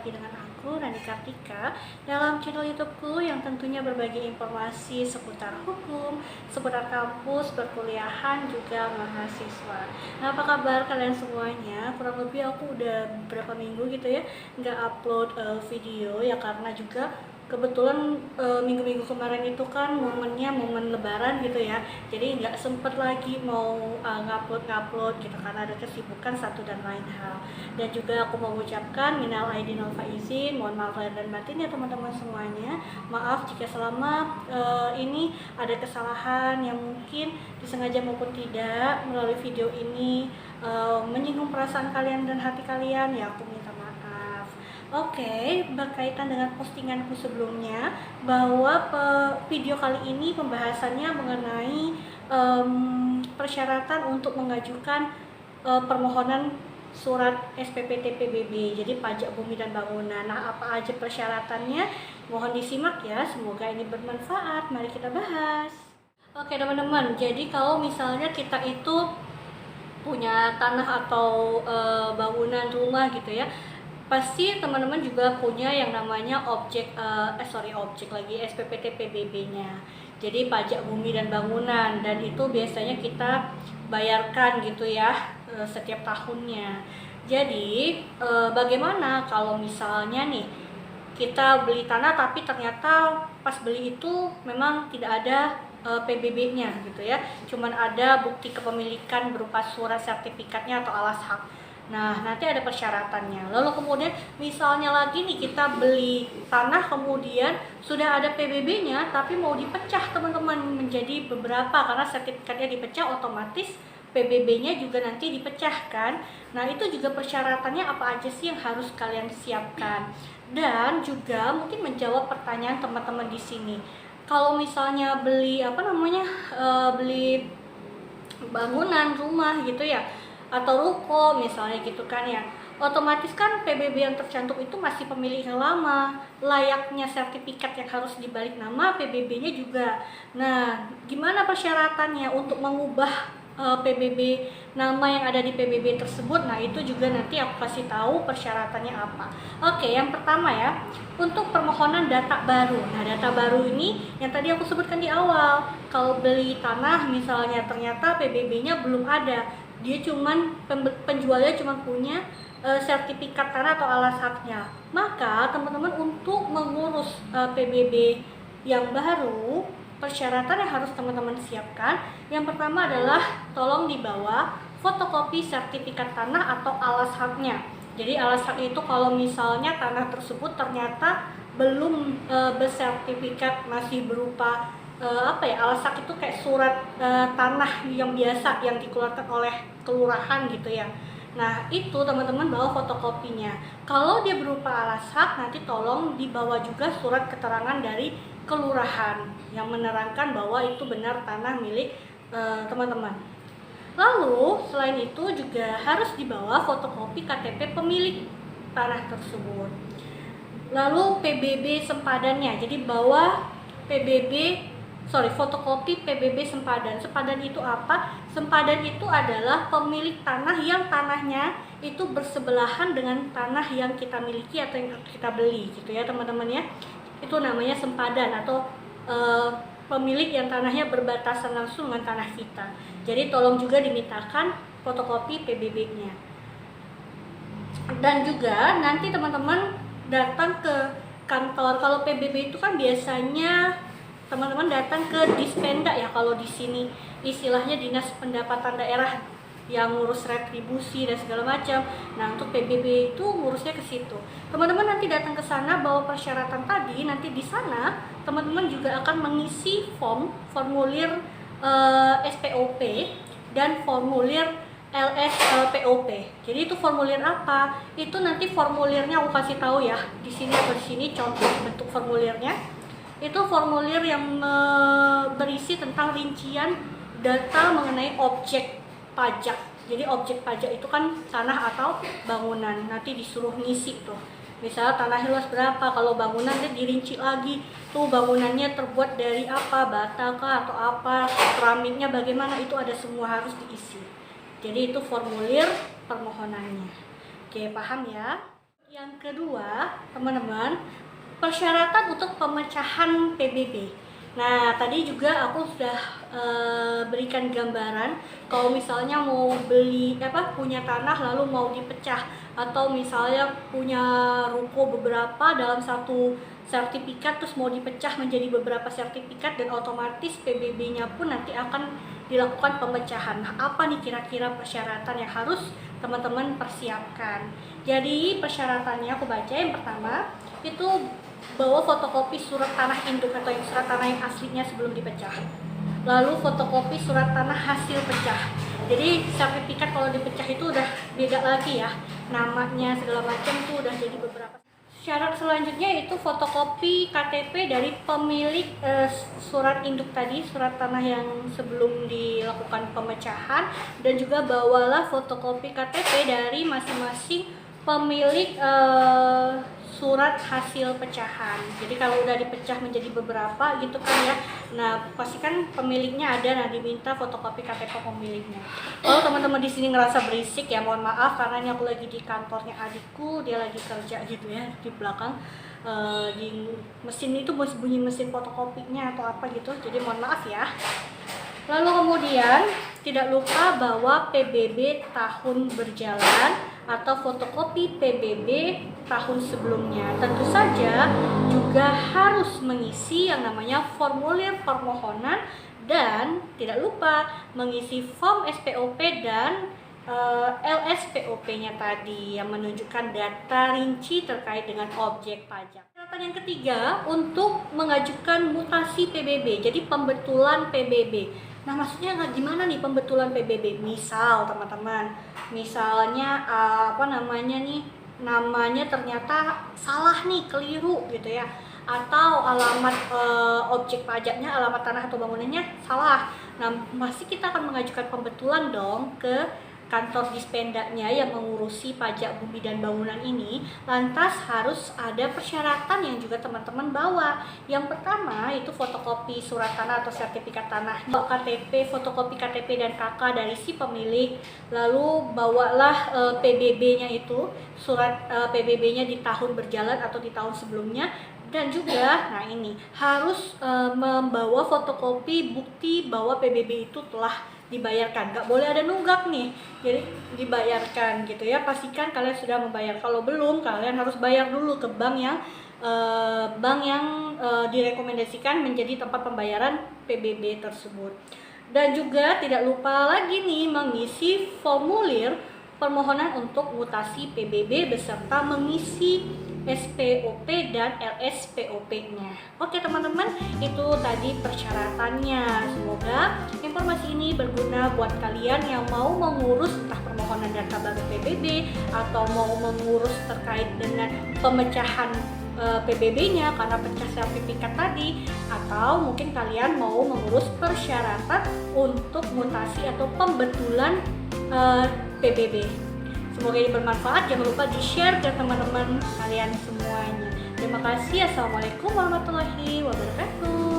lagi dengan aku, Rani Kartika, dalam channel YouTubeku yang tentunya berbagi informasi seputar hukum, seputar kampus, perkuliahan, juga mahasiswa. Nah, apa kabar kalian semuanya? Kurang lebih aku udah beberapa minggu gitu ya nggak upload video ya, karena juga kebetulan minggu-minggu kemarin itu kan momennya momen lebaran gitu ya, jadi nggak sempet lagi mau ngupload gitu karena ada kesibukan satu dan lain hal. Dan juga aku mau mengucapkan minal aidin wal faizin, mohon maaf lahir dan batin ya teman-teman semuanya. Maaf jika selama ini ada kesalahan yang mungkin disengaja maupun tidak melalui video ini menyinggung perasaan kalian dan hati kalian, ya aku minta maaf. Oke, berkaitan dengan postinganku sebelumnya bahwa video kali ini pembahasannya mengenai persyaratan untuk mengajukan permohonan surat SPPT PBB, jadi pajak bumi dan bangunan. Nah, apa aja persyaratannya? Mohon disimak ya, semoga ini bermanfaat. Mari kita bahas. Oke teman-teman, jadi kalau misalnya kita itu punya tanah atau bangunan rumah gitu ya, pasti teman-teman juga punya yang namanya SPPT PBB-nya. Jadi pajak bumi dan bangunan, dan itu biasanya kita bayarkan gitu ya setiap tahunnya. Jadi bagaimana kalau misalnya nih kita beli tanah tapi ternyata pas beli itu memang tidak ada PBB-nya gitu ya, cuman ada bukti kepemilikan berupa surat sertifikatnya atau alas hak. Nah, nanti ada persyaratannya. Lalu kemudian misalnya lagi nih kita beli tanah kemudian sudah ada PBB-nya tapi mau dipecah teman-teman menjadi beberapa, karena sertifikatnya dipecah otomatis PBB-nya juga nanti dipecahkan. Nah, itu juga persyaratannya apa aja sih yang harus kalian siapkan. Dan juga mungkin menjawab pertanyaan teman-teman di sini. Kalau misalnya beli beli bangunan rumah gitu ya, atau ruko misalnya gitu kan ya, otomatis kan PBB yang tercantum itu masih pemilik yang lama, layaknya sertifikat yang harus dibalik nama PBB-nya juga. Nah, gimana persyaratannya untuk mengubah PBB nama yang ada di PBB tersebut? Nah, itu juga nanti aku kasih tahu persyaratannya apa. Oke, yang pertama ya, untuk permohonan data baru. Nah, data baru ini yang tadi aku sebutkan di awal. Kalau beli tanah misalnya ternyata PBB-nya belum ada, dia cuman penjualnya cuma punya sertifikat tanah atau alas haknya, maka teman-teman untuk mengurus PBB yang baru, persyaratan yang harus teman-teman siapkan yang pertama adalah tolong dibawa fotokopi sertifikat tanah atau alas haknya. Jadi alas hak itu kalau misalnya tanah tersebut ternyata belum bersertifikat, masih berupa alas hak itu kayak surat tanah yang biasa yang dikeluarkan oleh kelurahan gitu ya. Nah, itu teman-teman bawa fotokopinya. Kalau dia berupa alas hak, nanti tolong dibawa juga surat keterangan dari kelurahan yang menerangkan bahwa itu benar tanah milik teman-teman. Lalu selain itu juga harus dibawa fotokopi KTP pemilik tanah tersebut. Lalu PBB sempadannya, jadi bawa fotokopi PBB sempadan. Sempadan itu apa? Sempadan itu adalah pemilik tanah yang tanahnya itu bersebelahan dengan tanah yang kita miliki atau yang kita beli gitu ya teman-teman ya. Itu namanya sempadan, atau pemilik yang tanahnya berbatasan langsung dengan tanah kita. Jadi tolong juga dimintakan fotokopi PBB-nya. Dan juga nanti teman-teman datang ke kantor. Kalau PBB itu kan biasanya teman-teman datang ke Dispenda ya, kalau di sini istilahnya Dinas Pendapatan Daerah yang ngurus retribusi dan segala macam. Nah, untuk PBB itu ngurusnya ke situ. Teman-teman nanti datang ke sana bawa persyaratan tadi. Nanti di sana teman-teman juga akan mengisi formulir SPOP dan formulir LSPOP. Jadi itu formulir apa? Itu nanti formulirnya aku kasih tahu ya di sini atau di sini contoh bentuk formulirnya. Itu formulir yang berisi tentang rincian data mengenai objek pajak. Jadi objek pajak itu kan tanah atau bangunan. Nanti disuruh ngisi tuh. Misalnya tanah luas berapa, kalau bangunan dia dirinci lagi. Tuh bangunannya terbuat dari apa, bata kah atau apa, keramiknya bagaimana, itu ada semua harus diisi. Jadi itu formulir permohonannya. Oke, paham ya? Yang kedua, teman-teman, persyaratan untuk pemecahan PBB. Nah, tadi juga aku sudah berikan gambaran kalau misalnya mau punya tanah lalu mau dipecah, atau misalnya punya ruko beberapa dalam satu sertifikat terus mau dipecah menjadi beberapa sertifikat, dan otomatis PBB-nya pun nanti akan dilakukan pemecahan. Nah, apa nih kira-kira persyaratan yang harus teman-teman persiapkan? Jadi persyaratannya aku baca. Yang pertama itu bawa fotokopi surat tanah induk atau yang surat tanah yang aslinya sebelum dipecah. Lalu fotokopi surat tanah hasil pecah. Jadi sertifikat kalau dipecah itu udah beda lagi ya, namanya segala macam tuh udah jadi beberapa. Syarat selanjutnya itu fotokopi KTP dari pemilik surat induk tadi, surat tanah yang sebelum dilakukan pemecahan, dan juga bawalah fotokopi KTP dari masing-masing pemilik surat hasil pecahan. Jadi kalau udah dipecah menjadi beberapa gitu kan ya, nah pastikan pemiliknya ada, nah diminta fotokopi KTP pemiliknya. Kalau teman-teman di sini ngerasa berisik ya mohon maaf, karena ini aku lagi di kantornya adikku, dia lagi kerja gitu ya di belakang. Di mesin itu bunyi mesin fotokopinya atau apa gitu, jadi mohon maaf ya. Lalu kemudian tidak lupa bawa PBB tahun berjalan atau fotokopi PBB tahun sebelumnya. Tentu saja juga harus mengisi yang namanya formulir permohonan, dan tidak lupa mengisi form SPOP dan LSPOP-nya tadi yang menunjukkan data rinci terkait dengan objek pajak. Catatan yang ketiga untuk mengajukan mutasi PBB, jadi pembetulan PBB. Nah, maksudnya gimana nih pembetulan PBB? Misal teman-teman, misalnya namanya ternyata salah nih, keliru gitu ya, atau alamat objek pajaknya, alamat tanah atau bangunannya salah. Nah, masih kita akan mengajukan pembetulan dong ke kantor dispendanya yang mengurusi pajak bumi dan bangunan ini. Lantas harus ada persyaratan yang juga teman-teman bawa. Yang pertama itu fotokopi surat tanah atau sertifikat tanah, KTP, fotokopi KTP dan KK dari si pemilik. Lalu bawalah PBB-nya itu, surat PBB-nya di tahun berjalan atau di tahun sebelumnya. Dan juga, nah ini harus membawa fotokopi bukti bahwa PBB itu telah dibayarkan. Nggak boleh ada nunggak nih, jadi dibayarkan gitu ya. Pastikan kalian sudah membayar. Kalau belum, kalian harus bayar dulu ke bank yang direkomendasikan menjadi tempat pembayaran PBB tersebut. Dan juga tidak lupa lagi nih mengisi formulir permohonan untuk mutasi PBB beserta mengisi SPOP dan LSPOP-nya. Oke teman-teman, itu tadi persyaratannya. Semoga informasi ini berguna buat kalian yang mau mengurus entah permohonan data baru PBB atau mau mengurus terkait dengan pemecahan PBB-nya karena pecah sertifikat tadi, atau mungkin kalian mau mengurus persyaratan untuk mutasi atau pembetulan PBB. Semoga ini bermanfaat. Jangan lupa di-share ke teman-teman kalian semuanya. Terima kasih. Assalamualaikum warahmatullahi wabarakatuh.